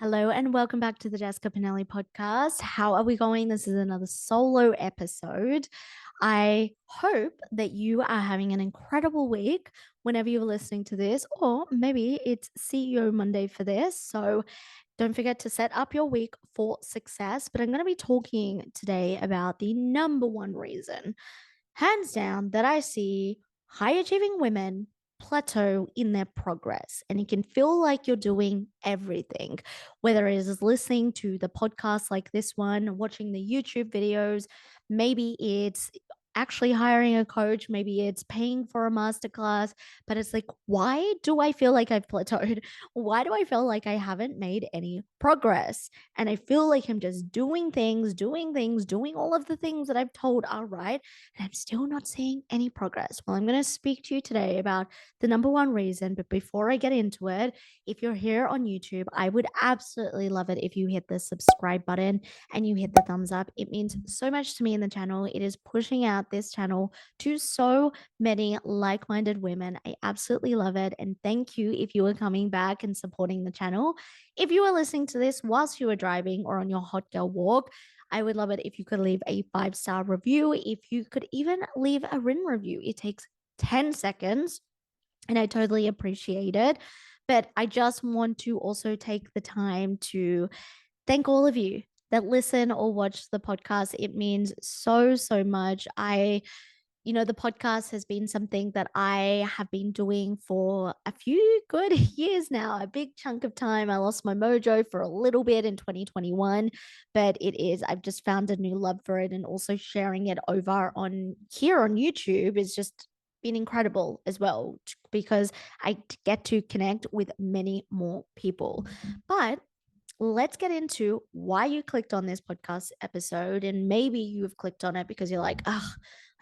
Hello and welcome back to the Jessica Pinelli podcast. How are we going? This is another solo episode. I hope that you are having an incredible week whenever you're listening to this, or maybe it's CEO Monday for this. So don't forget to set up your week for success. But I'm going to be talking today about the number one reason, hands down, that I see high achieving women plateau in their progress. And it can feel like you're doing everything, whether it is listening to the podcast like this one, watching the YouTube videos, maybe it's actually hiring a coach, maybe it's paying for a masterclass, but it's like, why do I feel like I've plateaued? Why do I feel like I haven't made any progress? And I feel like I'm just doing all of the things that I've told are right, and I'm still not seeing any progress. Well, I'm going to speak to you today about the number one reason. But before I get into it, if you're here on YouTube, I would absolutely love it if you hit the subscribe button and you hit the thumbs up. It means so much to me in the channel. It is pushing out this channel to so many like minded women. I absolutely love it. And thank you if you are coming back and supporting the channel. If you are listening to this whilst you are driving or on your hot girl walk, I would love it if you could leave a 5-star review. If you could even leave a written review, it takes 10 seconds and I totally appreciate it. But I just want to also take the time to thank all of you that listen or watch the podcast. It means so, so much. The podcast has been something that I have been doing for a few good years now, a big chunk of time. I lost my mojo for a little bit in 2021, but I've just found a new love for it. And also sharing it over on here on YouTube is just been incredible as well, because I get to connect with many more people. But let's get into why you clicked on this podcast episode. And maybe you've clicked on it because you're like, oh,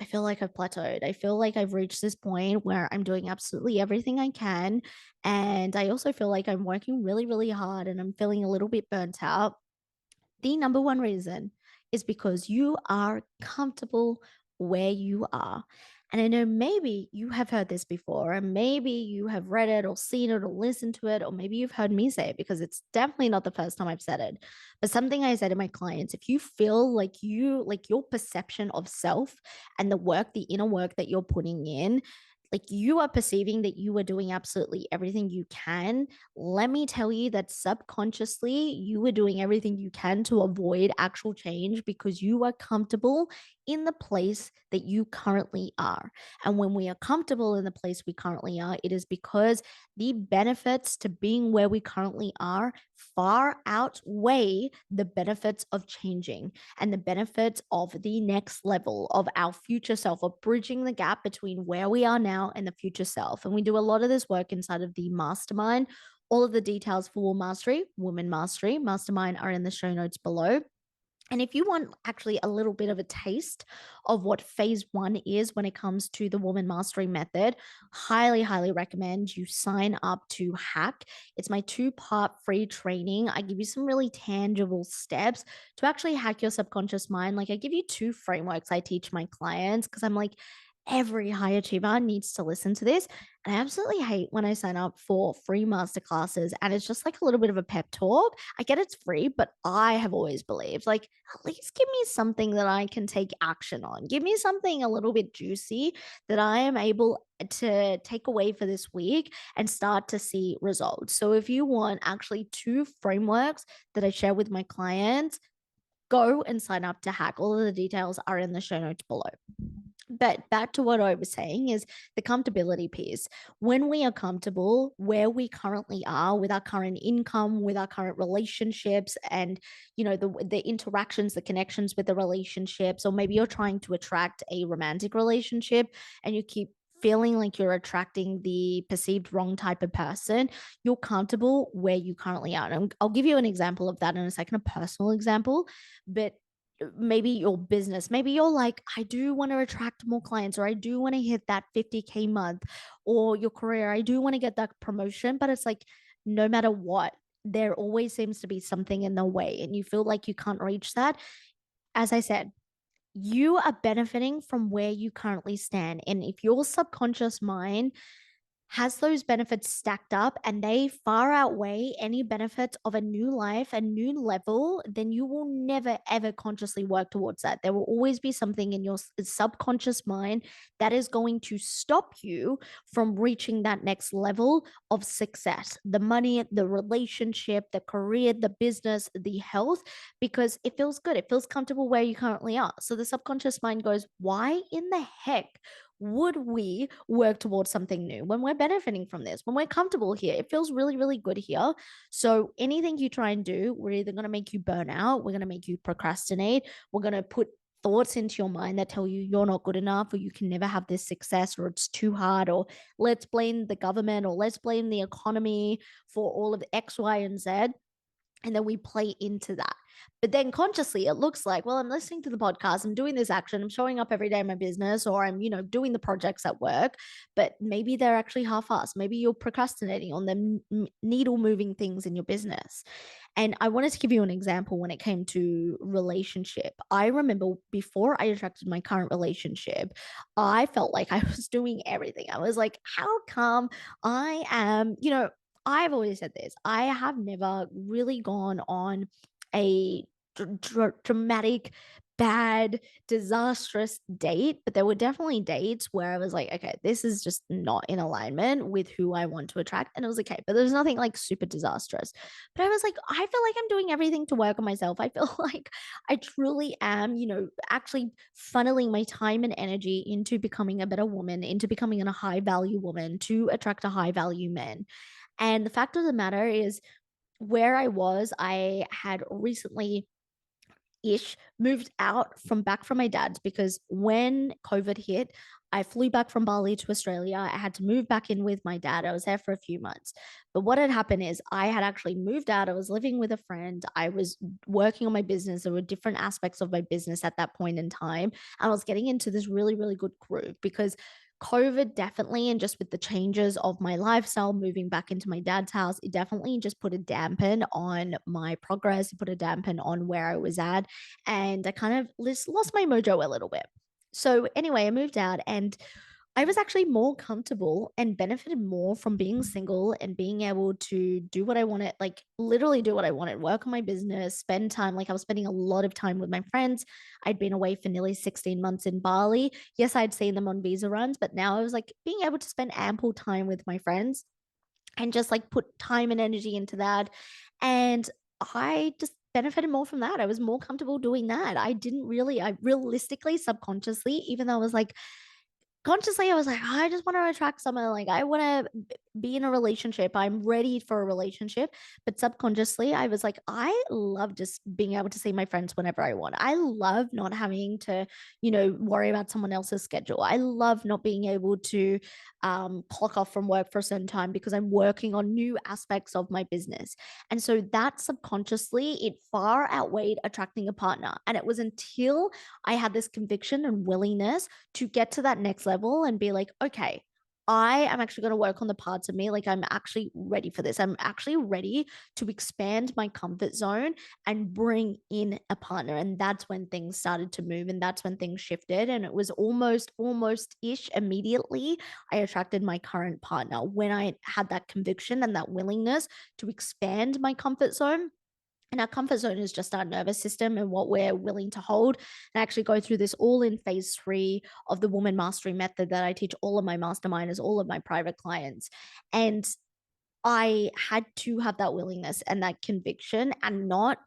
I feel like I've plateaued. I feel like I've reached this point where I'm doing absolutely everything I can. And I also feel like I'm working really, really hard and I'm feeling a little bit burnt out. The number one reason is because you are comfortable where you are. And I know maybe you have heard this before, and maybe you have read it or seen it or listened to it, or maybe you've heard me say it, because it's definitely not the first time I've said it. But something I say to my clients: if you feel like your perception of self and the work, the inner work that you're putting in, like you are perceiving that you are doing absolutely everything you can, let me tell you that subconsciously you are doing everything you can to avoid actual change, because you are comfortable in the place that you currently are. And when we are comfortable in the place we currently are, it is because the benefits to being where we currently are far outweigh the benefits of changing and the benefits of the next level of our future self, of bridging the gap between where we are now and the future self. And we do a lot of this work inside of the mastermind. All of the details for Woman Mastery Mastermind are in the show notes below. And if you want actually a little bit of a taste of what phase one is when it comes to the Woman Mastery Method, highly, highly recommend you sign up to Hack. It's my 2-part free training. I give you some really tangible steps to actually hack your subconscious mind. Like, I give you 2 frameworks I teach my clients, because I'm like, every high achiever needs to listen to this. And I absolutely hate when I sign up for free masterclasses and it's just like a little bit of a pep talk. I get it's free, but I have always believed, like, at least give me something that I can take action on. Give me something a little bit juicy that I am able to take away for this week and start to see results. So if you want actually 2 frameworks that I share with my clients, go and sign up to Hack. All of the details are in the show notes below. But back to what I was saying is the comfortability piece. When we are comfortable where we currently are with our current income, with our current relationships, and the interactions, the connections with the relationships, or maybe you're trying to attract a romantic relationship and you keep feeling like you're attracting the perceived wrong type of person, you're comfortable where you currently are. And I'll give you an example of that in a second, a personal example. But maybe your business, maybe you're like, I do want to attract more clients, or I do want to hit that 50K month, or your career, I do want to get that promotion. But it's like, no matter what, there always seems to be something in the way and you feel like you can't reach that. As I said, you are benefiting from where you currently stand. And if your subconscious mind has those benefits stacked up and they far outweigh any benefits of a new life, a new level, then you will never ever consciously work towards that. There will always be something in your subconscious mind that is going to stop you from reaching that next level of success, the money, the relationship, the career, the business, the health, because it feels good. It feels comfortable where you currently are. So the subconscious mind goes, why in the heck would we work towards something new when we're benefiting from this, when we're comfortable here? It feels really, really good here. So anything you try and do, we're either going to make you burn out, we're going to make you procrastinate, we're going to put thoughts into your mind that tell you you're not good enough, or you can never have this success, or it's too hard, or let's blame the government, or let's blame the economy for all of the X, Y, and Z. And then we play into that. But then consciously, it looks like, well, I'm listening to the podcast, I'm doing this action, I'm showing up every day in my business, or I'm, doing the projects at work, but maybe they're actually half-assed. Maybe you're procrastinating on the needle moving things in your business. And I wanted to give you an example when it came to relationship. I remember before I attracted my current relationship, I felt like I was doing everything. I was like, how come I am, I've always said this. I have never really gone on a dramatic, bad, disastrous date, but there were definitely dates where I was like, okay, this is just not in alignment with who I want to attract. And it was okay, but there's nothing like super disastrous. But I was like, I feel like I'm doing everything to work on myself. I feel like I truly am, actually funneling my time and energy into becoming a better woman, into becoming a high value woman to attract a high value man. And the fact of the matter is, where I was, I had recently ish moved out from back from my dad's, because when COVID hit, I flew back from Bali to Australia. I had to move back in with my dad. I was there for a few months. But what had happened is I had actually moved out. I was living with a friend. I was working on my business. There were different aspects of my business at that point in time. I was getting into this really, really good groove because COVID definitely, and just with the changes of my lifestyle, moving back into my dad's house, it definitely just put a dampen on my progress. It put a dampen on where I was at. And I kind of lost my mojo a little bit. So, anyway, I moved out and I was actually more comfortable and benefited more from being single and being able to do what I wanted, like literally do what I wanted, work on my business, spend time. Like I was spending a lot of time with my friends. I'd been away for nearly 16 months in Bali. Yes, I'd seen them on visa runs, but now I was like being able to spend ample time with my friends and just like put time and energy into that. And I just benefited more from that. I was more comfortable doing that. I realistically, subconsciously, even though I was like, consciously, I was like, I just want to attract someone. Like, I want to be in a relationship. I'm ready for a relationship. But subconsciously, I was like, I love just being able to see my friends whenever I want. I love not having to, worry about someone else's schedule. I love not being able to clock off from work for a certain time because I'm working on new aspects of my business. And so that subconsciously, it far outweighed attracting a partner. And it was until I had this conviction and willingness to get to that next level and be like, okay, I am actually going to work on the parts of me. Like, I'm actually ready for this. I'm actually ready to expand my comfort zone and bring in a partner. And that's when things started to move. And that's when things shifted. And it was almost ish immediately I attracted my current partner when I had that conviction and that willingness to expand my comfort zone. And our comfort zone is just our nervous system and what we're willing to hold. And I actually go through this all in phase 3 of the woman mastery method that I teach all of my masterminders, all of my private clients. And I had to have that willingness and that conviction and not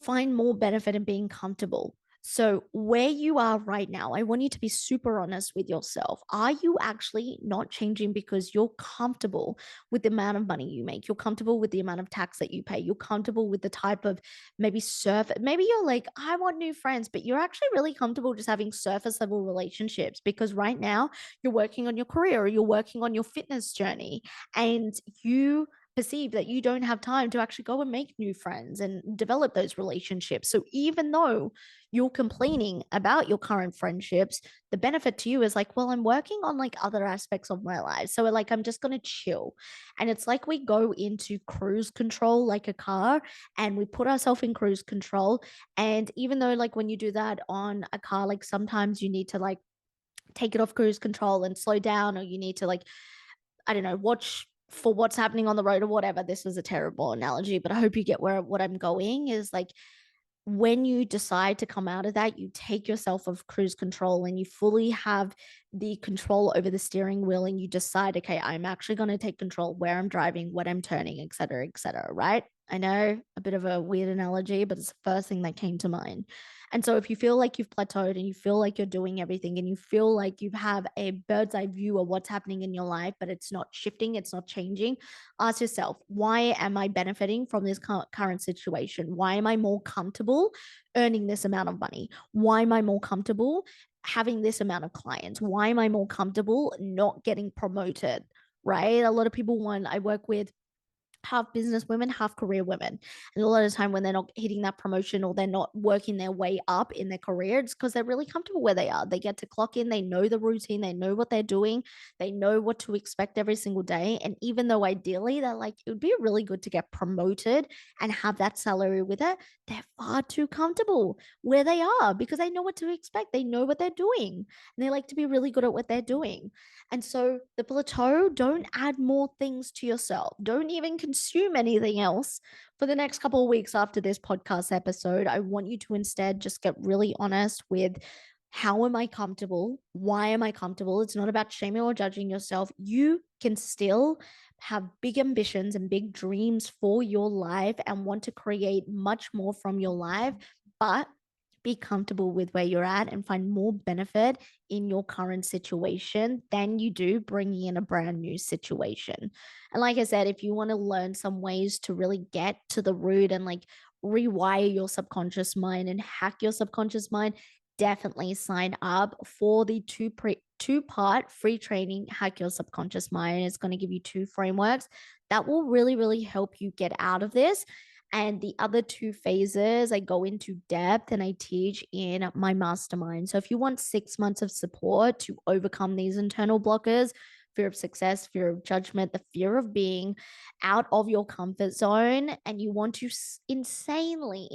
find more benefit in being comfortable. So, where you are right now, I want you to be super honest with yourself. Are you actually not changing because you're comfortable with the amount of money you make? You're comfortable with the amount of tax that you pay. You're comfortable with the type of maybe you're like, I want new friends, but you're actually really comfortable just having surface level relationships because right now you're working on your career or you're working on your fitness journey and you perceive that you don't have time to actually go and make new friends and develop those relationships. So even though you're complaining about your current friendships, the benefit to you is like, well, I'm working on like other aspects of my life. So like I'm just going to chill. And it's like we go into cruise control like a car and we put ourselves in cruise control. And even though like when you do that on a car, like sometimes you need to like take it off cruise control and slow down, or you need to like I don't know, watch for what's happening on the road or whatever. This was a terrible analogy, but I hope you get where what I'm going is like when you decide to come out of that, you take yourself off cruise control and you fully have the control over the steering wheel and you decide, okay, I'm actually going to take control where I'm driving, what I'm turning, et cetera, right? I know a bit of a weird analogy, but it's the first thing that came to mind. And so if you feel like you've plateaued and you feel like you're doing everything and you feel like you have a bird's eye view of what's happening in your life, but it's not shifting, it's not changing, ask yourself, why am I benefiting from this current situation? Why am I more comfortable earning this amount of money? Why am I more comfortable having this amount of clients? Why am I more comfortable not getting promoted? Right? A lot of people want, I work with half business women, half career women. And a lot of the time when they're not hitting that promotion or they're not working their way up in their career, it's because they're really comfortable where they are. They get to clock in, they know the routine, they know what they're doing, they know what to expect every single day. And even though ideally they're like, it would be really good to get promoted and have that salary with it, they're far too comfortable where they are because they know what to expect. They know what they're doing. And they like to be really good at what they're doing. And so the plateau, don't add more things to yourself. Don't even consume anything else for the next couple of weeks after this podcast episode. I want you to instead just get really honest with how am I comfortable? Why am I comfortable? It's not about shaming or judging yourself. You can still have big ambitions and big dreams for your life and want to create much more from your life, but be comfortable with where you're at and find more benefit in your current situation than you do bringing in a brand new situation. And like I said, if you want to learn some ways to really get to the root and like rewire your subconscious mind and hack your subconscious mind, definitely sign up for the two-part free training, Hack Your Subconscious Mind. It's going to give you two frameworks that will really, really help you get out of this. And the other two phases, I go into depth and I teach in my mastermind. So if you want 6 months of support to overcome these internal blockers, fear of success, fear of judgment, the fear of being out of your comfort zone, and you want to insanely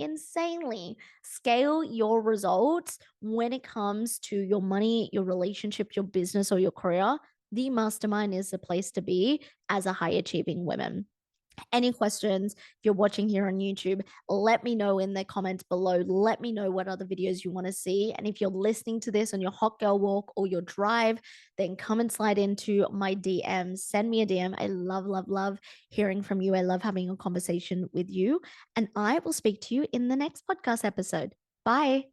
scale your results when it comes to your money, your relationship, your business, or your career, the mastermind is the place to be as a high achieving woman. Any questions, if you're watching here on YouTube, let me know in the comments below. Let me know what other videos you want to see. And if you're listening to this on your hot girl walk or your drive, then come and slide into my DMs. Send me a DM. I love hearing from you. I love having a conversation with you. And I will speak to you in the next podcast episode. Bye.